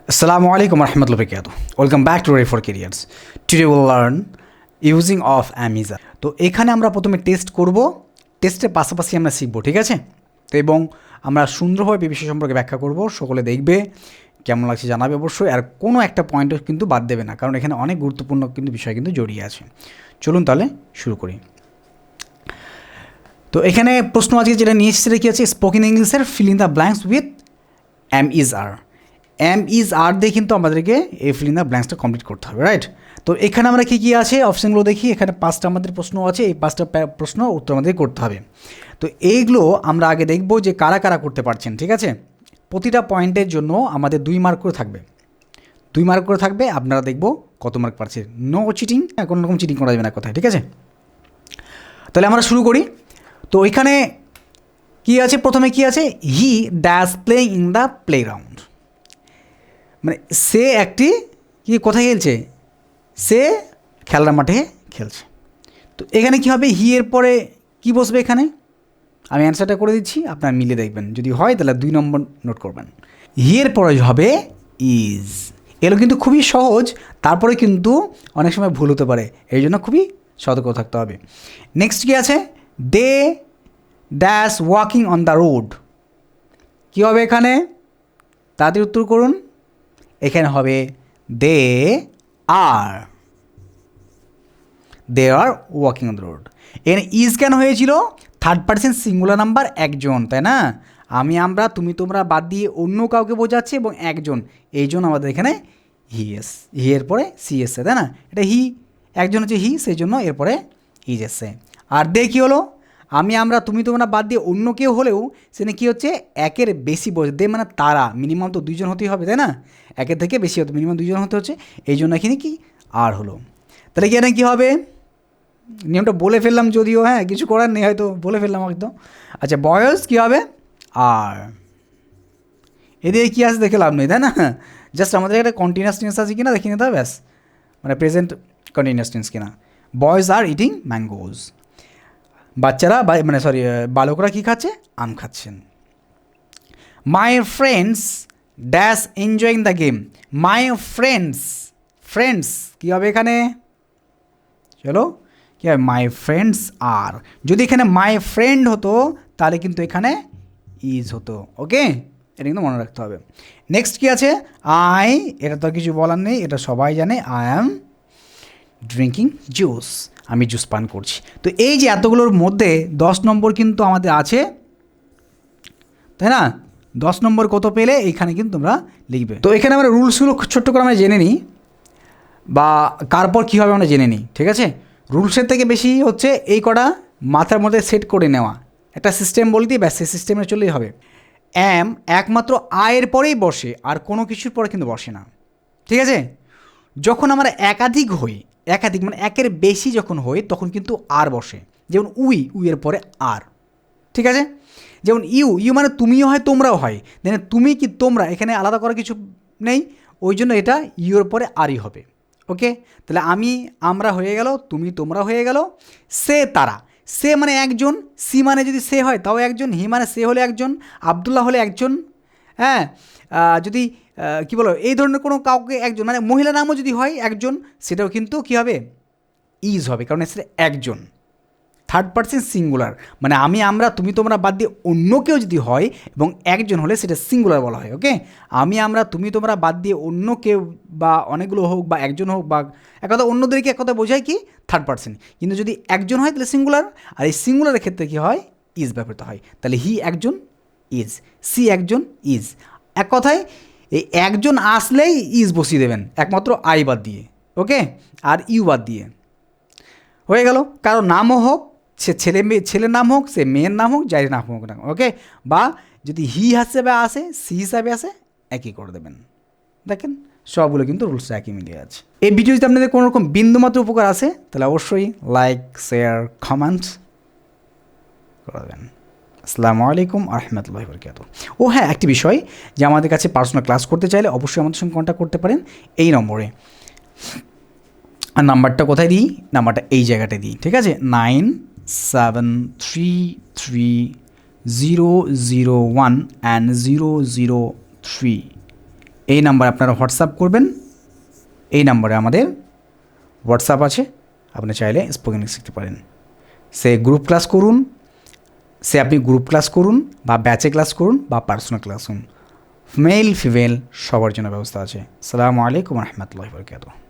Assalamualaikum warahmatullahi wabarakatuh. Welcome back to Ready for Careers. Today we'll learn using of AMISA. তো এখানে আমরা প্রথমে test করব, টেস্টের পাশাপাশি আমরা শিখব, ঠিক আছে? তো এবং আমরা সুন্দরভাবে এই বিষয় সম্পর্কে ব্যাখ্যা করব, সকলে দেখবে, কেমন লাগছে জানাবে অবশ্যই, আর কোনো একটা পয়েন্টও কিন্তু বাদ দেবে না, কারণ এখানে অনেক গুরুত্বপূর্ণ কিন্তু বিষয় কিন্তু জড়িয়ে আছে। চলুন তাহলে শুরু করি। তো এখানে প্রশ্ন আজকে যেটা নিয়ে এসেছে সেটা কী আছে? স্পোকেন ইংলিশের fill in the blanks with am is are দিয়ে কিন্তু আমাদেরকে এই ফিল ইন দ্য ব্ল্যাঙ্কসটা কমপ্লিট করতে হবে, রাইট? তো এখানে আমরা কী কী আছে অপশানগুলো দেখি। এখানে 5টা আমাদের প্রশ্ন আছে, এই 5টা প্রশ্ন উত্তর আমাদের করতে হবে। তো এইগুলো আমরা আগে দেখব যে কারা কারা করতে পারছেন, ঠিক আছে? প্রতিটা পয়েন্টের জন্য আমাদের 2 মার্ক করে থাকবে, 2 মার্ক করে থাকবে। আপনারা দেখব কত মার্ক পাচ্ছেন। নো চিটিং, কোনো রকম চিটিং করা যাবে না কোথায়, ঠিক আছে? তাহলে আমরা শুরু করি। তো এখানে কী আছে? প্রথমে কী আছে? He dash playing in the playground, মানে সে একটি কি কোথায় খেলছে? সে খেলার মাঠে খেলছে। তো এখানে কী হবে? হি এর পরে কী বসবে? এখানে আমি অ্যান্সারটা করে দিচ্ছি, আপনারা মিলে দেখবেন, যদি হয় তাহলে 2 নম্বর নোট করবেন। হি এর পরে হবে ইজ। এগুলো কিন্তু খুবই সহজ, তারপরে কিন্তু অনেক সময় ভুল হতে পারে, এই জন্য খুবই সতর্ক থাকতে হবে। নেক্সট কী আছে? They dash walking on the road. কী হবে এখানে? তাড়াতাড়ি উত্তর করুন। এখানে হবে they are walking on the road. এখানে ইজ কেন হয়েছিল? থার্ড পারসন সিঙ্গুলার নাম্বার, একজন, তাই না? আমি, আমরা, তুমি, তোমরা বাদ দিয়ে অন্য কাউকে বোঝাচ্ছে এবং একজন, এই জন্য আমাদের এখানে হি এর পরে সি এসছে, তাই না? এটা হি, একজন হচ্ছে হি, সেই জন্য এরপরে ইজ এসছে। আর দে কী হলো? আমি, আমরা, তুমি, তোমরা বাদ দিয়ে অন্য কেউ হলেও সেখানে কী হচ্ছে? একের বেশি বোঝে। দে মানে তারা, মিনিমাম তো 2 জন হতেই হবে, তাই না? একের থেকে বেশি হতো, মিনিমাম 2 জন হতে হচ্ছে, এই জন্য এখানে কি আর হলো। তাহলে কি এখানে কী হবে? নিয়মটা বলে ফেললাম যদিও, হ্যাঁ, কিছু করার নেই, হয়তো বলে ফেললাম একদম। আচ্ছা, বয়স কী হবে? আর। এদিকে কী আছে দেখে লাভ নেই, তাই না? জাস্ট আমাদের একটা কন্টিনিউয়াস টেন্স আছে কিনা দেখে নিতে হবে, ব্যাস, মানে প্রেজেন্ট কন্টিনিউয়াস টেন্স কিনা। Boys are eating mangoes. বাচ্চারা মানে সরি বালকরা কী খাচ্ছে? আম খাচ্ছেন। My friends dash enjoying the game. My friends কী হবে এখানে? চলো, কী হবে? My friends are. যদি এখানে মাই ফ্রেন্ড হতো তাহলে কিন্তু এখানে ইজ হতো, ওকে? এটা কিন্তু মনে রাখতে হবে। নেক্সট কী আছে? আই, এটা তো কিছু বলার নেই, এটা সবাই জানে। আই অ্যাম ড্রিঙ্কিং জুস, আমি জুস পান করছি। তো এই যে এতগুলোর মধ্যে 10 নম্বর কিন্তু আমাদের আছে, তাই না? 10 নম্বর কত পেলে এইখানে কিন্তু তোমরা লিখবে। তো এখানে আমরা রুলসগুলো ছোট্ট করে আমরা জেনে নিই, বা কার পর কী হবে আমরা জেনে নিই, ঠিক আছে? রুলসের থেকে বেশি হচ্ছে এই কটা মাথার মধ্যে সেট করে নেওয়া, একটা সিস্টেম বলে দিয়ে ব্যাস, সেই সিস্টেমে চললেই হবে। অ্যাম একমাত্র আয়ের পরেই বসে, আর কোনো কিছুর পরে কিন্তু বসে না, ঠিক আছে? যখন আমরা একাধিক হই, একাধিক মানে একের বেশি যখন হই, তখন কিন্তু আর বসে। যেমন উইয়ের পরে আর, ঠিক আছে? যেমন ইউ মানে তুমিও হয়, তোমরাও হয়, দেন তুমি কি তোমরা, এখানে আলাদা করার কিছু নেই, ওই জন্য এটা ইউর পরে আরই হবে, ওকে? তাহলে আমি, আমরা হয়ে গেল, তুমি, তোমরা হয়ে গেল। সে, তারা, সে মানে একজন, সি মানে যদি সে হয় তাও একজন, হি মানে সে হলে একজন, আবদুল্লাহ হলে একজন, হ্যাঁ? যদি কী বলো, এই ধরনের কোনো কাউকে একজন, মানে মহিলা নামও যদি হয় একজন, সেটাও কিন্তু কী হবে? ইজ হবে, কারণ সেটা একজন, থার্ড পারসন সিঙ্গুলার, মানে আমি, আমরা, তুমি, তোমরা বাদ দিয়ে অন্য কেউ যদি হয় এবং একজন হলে সেটা সিঙ্গুলার বলা হয়, ওকে? আমি, আমরা, তুমি, তোমরা বাদ দিয়ে অন্য কেউ বা অনেকগুলো হোক বা একজন হোক বা এক কথা অন্যদেরকে এক কথা বোঝায় কি? Third person. কিন্তু যদি একজন হয় তাহলে সিঙ্গুলার, আর এই সিঙ্গুলারের ক্ষেত্রে কী হয়? ইজ ব্যবহৃত হয়। তাহলে হি একজন, ইজ, সি একজন, ইজ। এক কথায় এই একজন আসলেই ইজ বসিয়ে দেবেন, একমাত্র আই বাদ দিয়ে, ওকে? আর ইউ বাদ দিয়ে হয়ে গেল। কারো নামও হোক, সে ছেলের নাম হোক, সে মেয়ের নাম হোক, যাই নাম হোক না, ওকে? বা যদি হি হিসাবে আসে, সি হিসাবে আসে, একই করে দেবেন। দেখেন সবগুলো কিন্তু রুলস একই মিলিয়ে আছে। এই ভিডিও যদি আপনাদের কোনো রকম বিন্দুমাত্র উপকার আসে তাহলে অবশ্যই লাইক, শেয়ার, কমেন্ট করে দেবেন। আসসালামু আলাইকুম রহমতুল্লাহি ওয়া বারাকাতুহু। ও হ্যাঁ, একটি বিষয়, যে আমাদের কাছে পার্সোনাল ক্লাস করতে চাইলে অবশ্যই আমাদের সঙ্গে কন্ট্যাক্ট করতে পারেন এই নম্বরে। আর নাম্বারটা কোথায় দিই? নাম্বারটা এই জায়গাটায় দিই, ঠিক আছে? 97330001 and 003 এই নাম্বারে আপনারা হোয়াটসঅ্যাপ করবেন। এই নাম্বারে আমাদের হোয়াটসঅ্যাপ আছে, আপনি চাইলে স্পোকেন ইংলিশ শিখতে পারেন। সে গ্রুপ ক্লাস করুন, আপনি গ্রুপ ক্লাস করুন বা ব্যাচে ক্লাস করুন বা পার্সোনাল ক্লাস করুন, মেল ফিমেল সবার জন্য ব্যবস্থা আছে। আসসালামু আলাইকুম রহমতুল্লাহি ওয়া বারাকাতুহু।